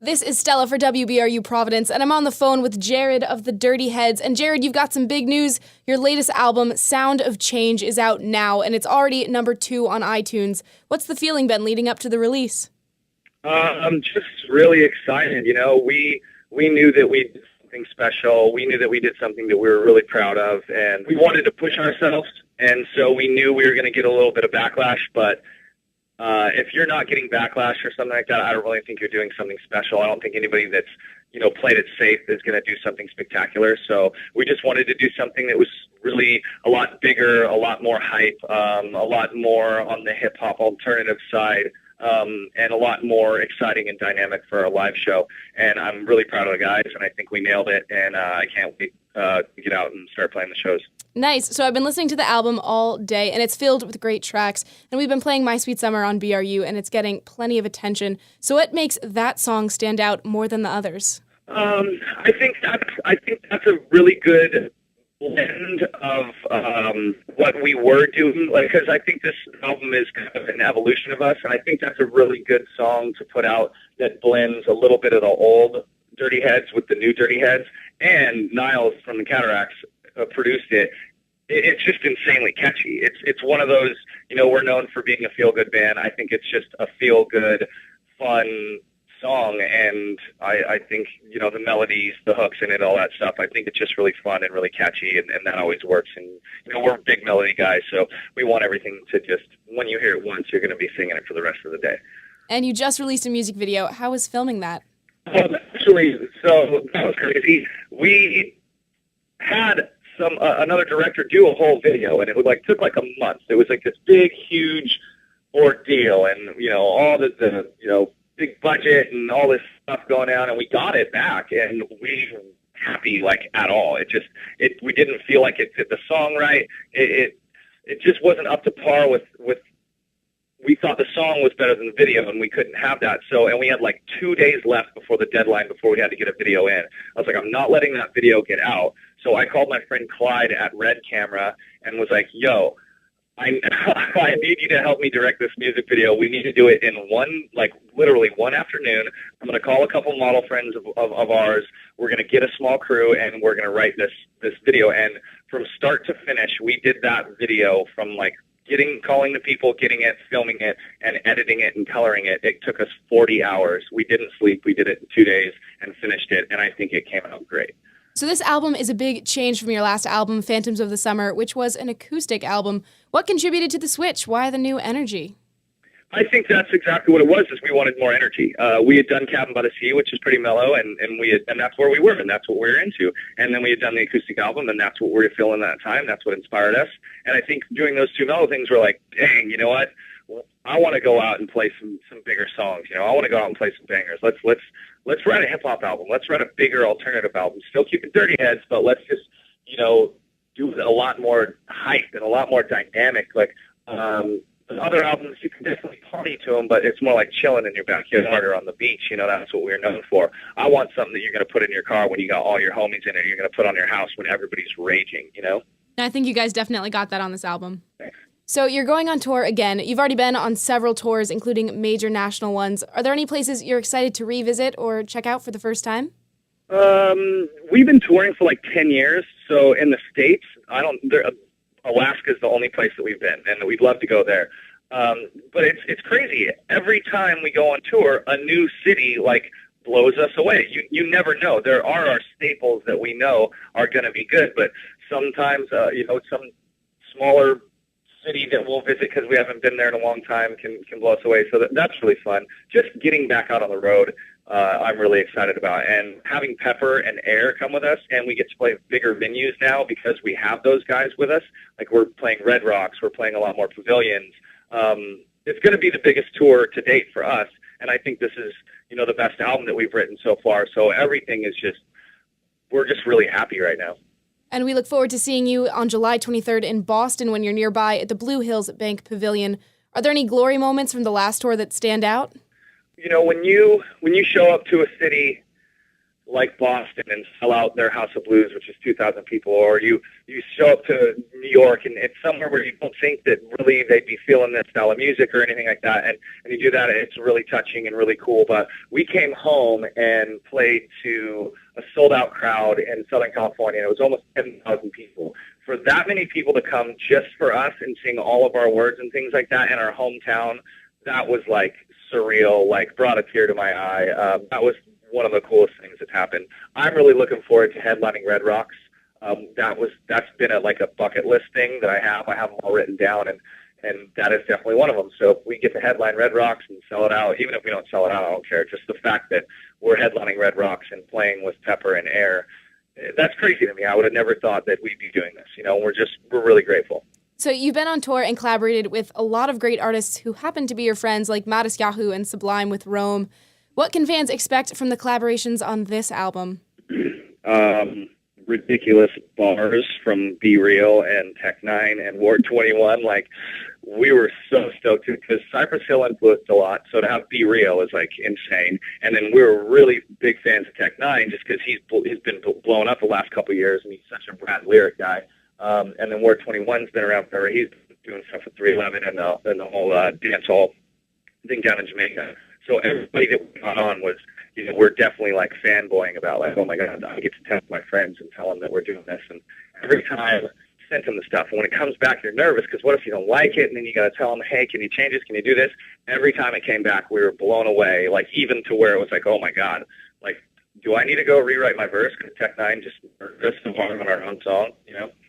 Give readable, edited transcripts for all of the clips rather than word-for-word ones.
This is Stella for WBRU Providence, and I'm on the phone with Jared of the Dirty Heads. And Jared, you've got some big news. Your latest album, Sound of Change, is out now, and it's already #2 on iTunes. What's the feeling been leading up to the release? I'm just really excited. You know, we knew that we did something special. We knew that we did something that we were really proud of, and we wanted to push ourselves. And so we knew we were going to get a little bit of backlash, but if you're not getting backlash or something like that, I don't really think you're doing something special. I don't think anybody that's, played it safe is going to do something spectacular. So we just wanted to do something that was really a lot bigger, a lot more hype, a lot more on the hip-hop alternative side, and a lot more exciting and dynamic for our live show. And I'm really proud of the guys, and I think we nailed it, and I can't wait to get out and start playing the shows. Nice. So I've been listening to the album all day, and it's filled with great tracks. And we've been playing My Sweet Summer on BRU, and it's getting plenty of attention. So what makes that song stand out more than the others? I think that's a really good blend of what we were doing, because I think this album is kind of an evolution of us, and I think that's a really good song to put out that blends a little bit of the old Dirty Heads with the new Dirty Heads. And Niles from the Cataracts produced it. It's just insanely catchy. It's one of those, we're known for being a feel-good band. I think it's just a feel-good, fun song, and I think, the melodies, the hooks in it, all that stuff, I think it's just really fun and really catchy, and that always works. And, we're big melody guys, so we want everything to just, when you hear it once, you're going to be singing it for the rest of the day. And you just released a music video. How was filming that? Actually, so that was crazy. We had another director do a whole video, and it took a month. It was this big, huge ordeal, and all the big budget and all this stuff going on, and we got it back, and we weren't happy at all. We didn't feel like it fit the song right. It just wasn't up to par with. We thought the song was better than the video, and we couldn't have that. And we had 2 days left before the deadline, before we had to get a video in. I was like, I'm not letting that video get out. So I called my friend Clyde at Red Camera and was like, yo, I need you to help me direct this music video. We need to do it in literally one afternoon. I'm going to call a couple model friends of ours. We're going to get a small crew, and we're going to write this video. And from start to finish, we did that video from calling the people, getting it, filming it, and editing it and coloring it. It took us 40 hours. We didn't sleep. We did it in 2 days and finished it, and I think it came out great. So this album is a big change from your last album, Phantoms of the Summer, which was an acoustic album. What contributed to the switch? Why the new energy? I think that's exactly what it was, is we wanted more energy. We had done Cabin by the Sea, which is pretty mellow, and that's where we were, and that's what we were into. And then we had done the acoustic album, and that's what we were feeling that time. That's what inspired us. And I think doing those two mellow things, we're like, dang, you know what? I want to go out and play some bigger songs. I want to go out and play some bangers. Let's write a hip hop album. Let's write a bigger alternative album. Still keep it Dirty Heads, but let's just do a lot more hype and a lot more dynamic. The other albums, you can definitely party to them, but it's more like chilling in your backyard or on the beach. That's what we're known for. I want something that you're going to put in your car when you got all your homies in it. You're going to put on your house when everybody's raging. I think you guys definitely got that on this album. Thanks. So you're going on tour again. You've already been on several tours, including major national ones. Are there any places you're excited to revisit or check out for the first time? We've been touring for 10 years. So in the States, Alaska is the only place that we've been, and we'd love to go there. But it's crazy. Every time we go on tour, a new city blows us away. You never know. There are our staples that we know are going to be good, but sometimes some smaller city that we'll visit because we haven't been there in a long time can blow us away. So that's really fun. Just getting back out on the road, I'm really excited about. And having Pepper and Air come with us, and we get to play bigger venues now because we have those guys with us. We're playing Red Rocks. We're playing a lot more pavilions. It's going to be the biggest tour to date for us. And I think this is, the best album that we've written so far. So everything is we're just really happy right now. And we look forward to seeing you on July 23rd in Boston when you're nearby at the Blue Hills Bank Pavilion. Are there any glory moments from the last tour that stand out? When you show up to a city like Boston and sell out their House of Blues, which is 2,000 people, or you show up to New York and it's somewhere where you don't think that really they'd be feeling this style of music or anything like that, and you do that, it's really touching and really cool. But we came home and played to a sold-out crowd in Southern California. It was almost 10,000 people. For that many people to come just for us and sing all of our words and things like that in our hometown, that was like surreal, like brought a tear to my eye. That was one of the coolest things that's happened. I'm really looking forward to headlining Red Rocks. That's been a bucket list thing that I have. I have them all written down, and that is definitely one of them. So if we get to headline Red Rocks and sell it out, even if we don't sell it out, I don't care. Just the fact that we're headlining Red Rocks and playing with Pepper and Air, that's crazy to me. I would have never thought that we'd be doing this. We're really grateful. So you've been on tour and collaborated with a lot of great artists who happen to be your friends, like Mattis Yahoo and Sublime with Rome. What can fans expect from the collaborations on this album? Ridiculous bars from Be Real and Tech Nine and Ward 21. Like, we were so stoked because Cypress Hill influenced a lot. So to have Be Real is like insane. And then we were really big fans of Tech Nine just because he's been blown up the last couple of years and he's such a rad lyric guy. And then Ward 21's been around forever. He's been doing stuff with 311 and the whole dance hall thing down in Jamaica. So everybody that we got on was, we're definitely like fanboying about like, oh my God, I get to tell my friends and tell them that we're doing this. And every time I sent them the stuff, and when it comes back, you're nervous because what if you don't like it? And then you got to tell them, hey, can you change this? Can you do this? Every time it came back, we were blown away. Like even to where it was like, oh my God, like, do I need to go rewrite my verse? Because Tech Nine just so hard on our own song,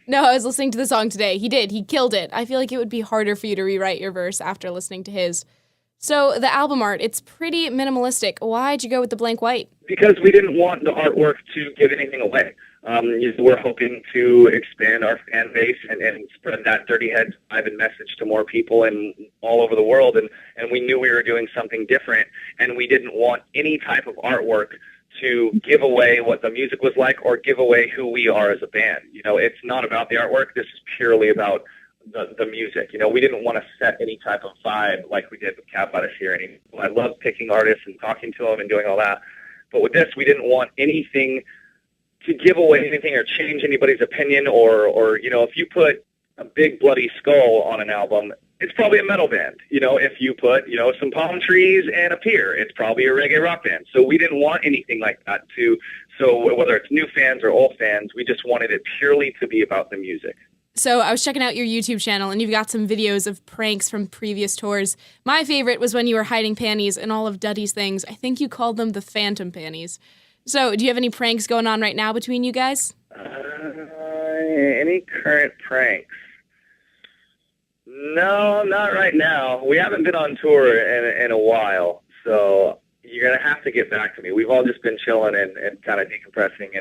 No, I was listening to the song today. He did. He killed it. I feel like it would be harder for you to rewrite your verse after listening to his. So the album art, it's pretty minimalistic. Why'd you go with the blank white? Because we didn't want the artwork to give anything away. We're hoping to expand our fan base and spread that Dirty Heads vibe and message to more people and all over the world. And we knew we were doing something different, and we didn't want any type of artwork to give away what the music was like or give away who we are as a band. It's not about the artwork. This is purely about the music. We didn't want to set any type of vibe like we did with Cat Bodice here. I love picking artists and talking to them and doing all that. But with this, we didn't want anything to give away anything or change anybody's opinion or if you put a big bloody skull on an album, it's probably a metal band. If you put, some palm trees and a pier, it's probably a reggae rock band. So we didn't want anything like that so whether it's new fans or old fans, we just wanted it purely to be about the music. So I was checking out your YouTube channel, and you've got some videos of pranks from previous tours. My favorite was when you were hiding panties in all of Duddy's things. I think you called them the Phantom Panties. So do you have any pranks going on right now between you guys? Any current pranks? No, not right now. We haven't been on tour in a while, so you're going to have to get back to me. We've all just been chilling and kind of decompressing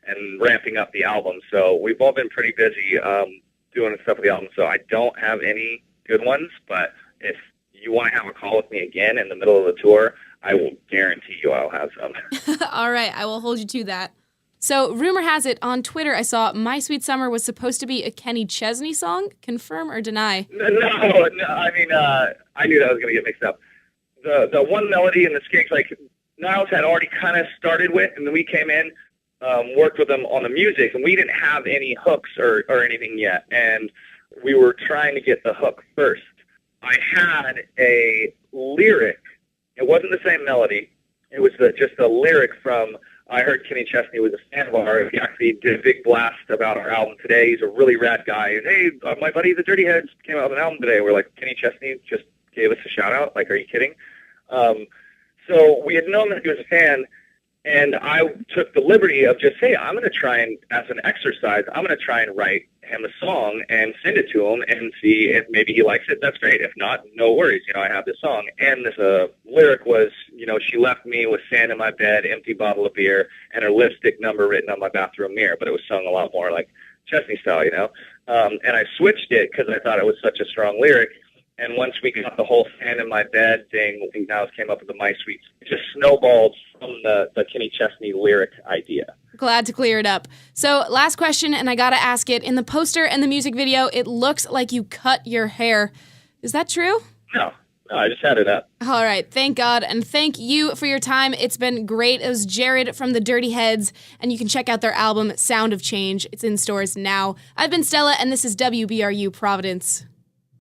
and ramping up the album. So we've all been pretty busy doing stuff with the album. So I don't have any good ones, but if you want to have a call with me again in the middle of the tour, I will guarantee you I'll have some. All right, I will hold you to that. So rumor has it, on Twitter I saw My Sweet Summer was supposed to be a Kenny Chesney song. Confirm or deny? No, I mean, I knew that was going to get mixed up. The one melody and the skits, like, Niles had already kind of started with, and then we came in, worked with them on the music, and we didn't have any hooks or anything yet, and we were trying to get the hook first. I had a lyric. It wasn't the same melody. It was just a lyric from, I heard Kenny Chesney was a fan of ours. He actually did a big blast about our album today. He's a really rad guy. Hey, my buddy, the Dirty Heads, came out with an album today. We're like, Kenny Chesney just gave us a shout-out. Like, are you kidding? So we had known that he was a fan, and I took the liberty of just, hey, I'm going to try and, as an exercise, I'm going to try and write him a song and send it to him and see if maybe he likes it. That's great. If not, no worries. I have this song. And this lyric was, she left me with sand in my bed, empty bottle of beer, and her lipstick number written on my bathroom mirror. But it was sung a lot more like Chesney style, And I switched it because I thought it was such a strong lyric. And once we got the whole sand in my bed thing, I think Niles came up with the My Sweet. It just snowballed from the Kenny Chesney lyric idea. Glad to clear it up. So last question, and I got to ask it. In the poster and the music video, it looks like you cut your hair. Is that true? No, I just had it up. All right. Thank God. And thank you for your time. It's been great. It was Jared from the Dirty Heads, and you can check out their album, Sound of Change. It's in stores now. I've been Stella, and this is WBRU Providence.